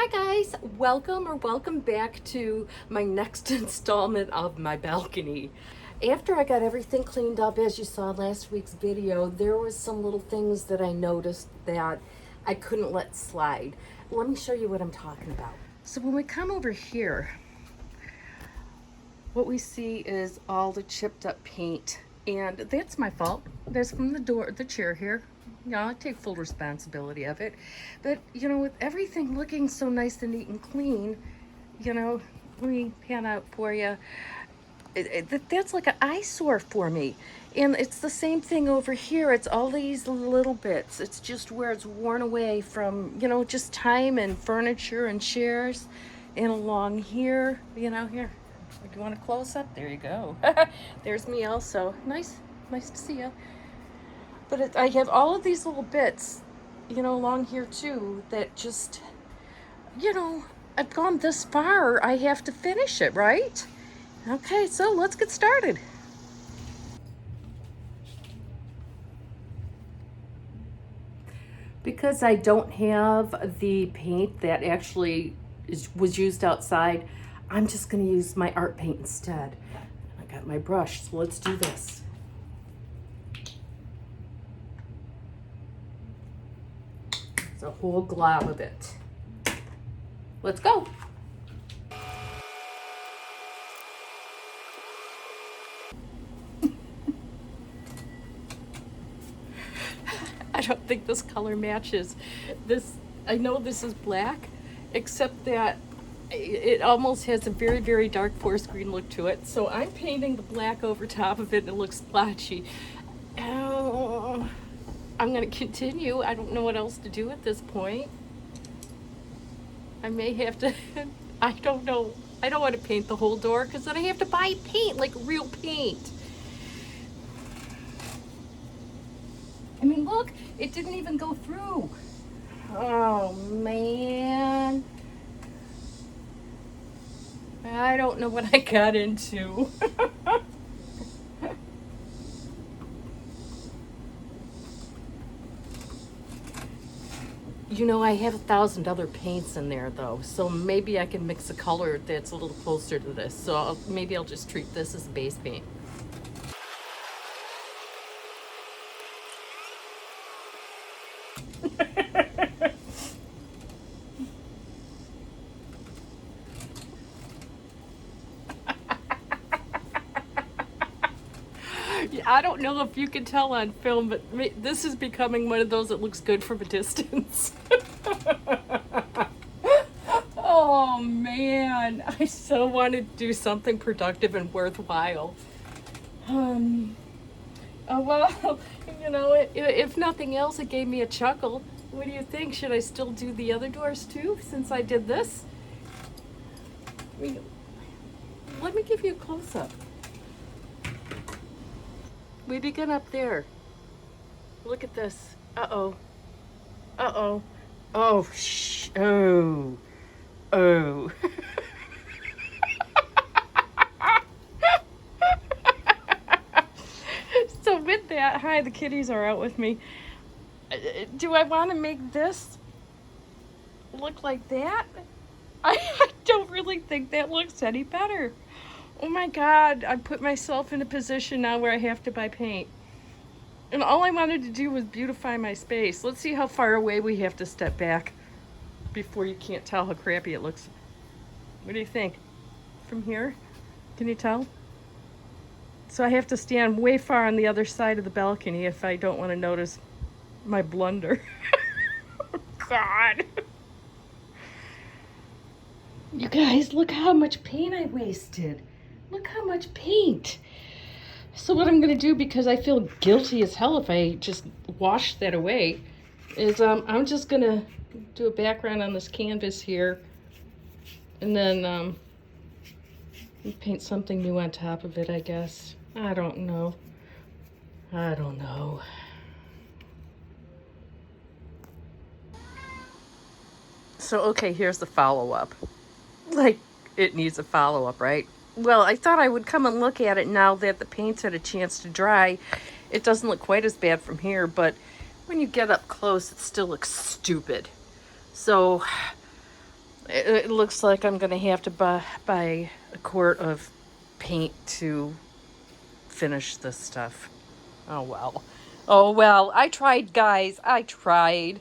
Hi guys, welcome back to my next installment of my balcony. After I got everything cleaned up, as you saw in last week's video, there was some little things that I noticed that I couldn't let slide. Let me show you what I'm talking about. So when we come over here, what we see is all the chipped up paint, and that's my fault. That's from the chair here. Yeah, I take full responsibility of it. But, you know, with everything looking so nice and neat and clean, you know, let me pan out for you. That's like an eyesore for me. And it's the same thing over here. It's all these little bits. It's just where it's worn away from, you know, just time and furniture and chairs. And along here, you know, here. Do you want a close up? There you go. There's me also. Nice to see you. But I have all of these little bits, you know, along here too, that just, you know, I've gone this far, I have to finish it, right? Okay, so let's get started. Because I don't have the paint that actually was used outside, I'm just going to use my art paint instead. I got my brush, so let's do this. It's a whole glob of it. Let's go. I don't think this color matches. I know this is black, except that it almost has a very, very dark forest green look to it. So I'm painting the black over top of it and it looks splotchy. Oh, I'm gonna continue. I don't know what else to do at this point. I may have to, I don't know. I don't want to paint the whole door because then I have to buy paint, like real paint. I mean, look, it didn't even go through. Oh, man. I don't know what I got into. You know, I have 1,000 other paints in there, though, so maybe I can mix a color that's a little closer to this. So maybe I'll just treat this as base paint. I don't know if you can tell on film, but this is becoming one of those that looks good from a distance. Oh man, I so wanted to do something productive and worthwhile. Oh well, you know, if nothing else, it gave me a chuckle. What do you think? Should I still do the other doors too, since I did this? I mean, let me give you a close-up. We begin up there. Look at this. Uh-oh. Uh-oh. Oh, oh. Oh. So with that, hi, the kitties are out with me. Do I want to make this look like that? I don't really think that looks any better. Oh my God, I put myself in a position now where I have to buy paint. And all I wanted to do was beautify my space. Let's see how far away we have to step back before you can't tell how crappy it looks. What do you think? From here? Can you tell? So I have to stand way far on the other side of the balcony if I don't want to notice my blunder. Oh God. You guys, look how much paint I wasted. Look how much paint. So what I'm going to do, because I feel guilty as hell if I just wash that away, is I'm just going to do a background on this canvas here. And then paint something new on top of it, I guess. I don't know. I don't know. So, okay, here's the follow-up. Like, it needs a follow-up, right? Well, I thought I would come and look at it now that the paint's had a chance to dry. It doesn't look quite as bad from here, but when you get up close, it still looks stupid. So It looks like I'm gonna have to buy a quart of paint to finish this stuff. Oh well. Oh well. I tried, guys. I tried.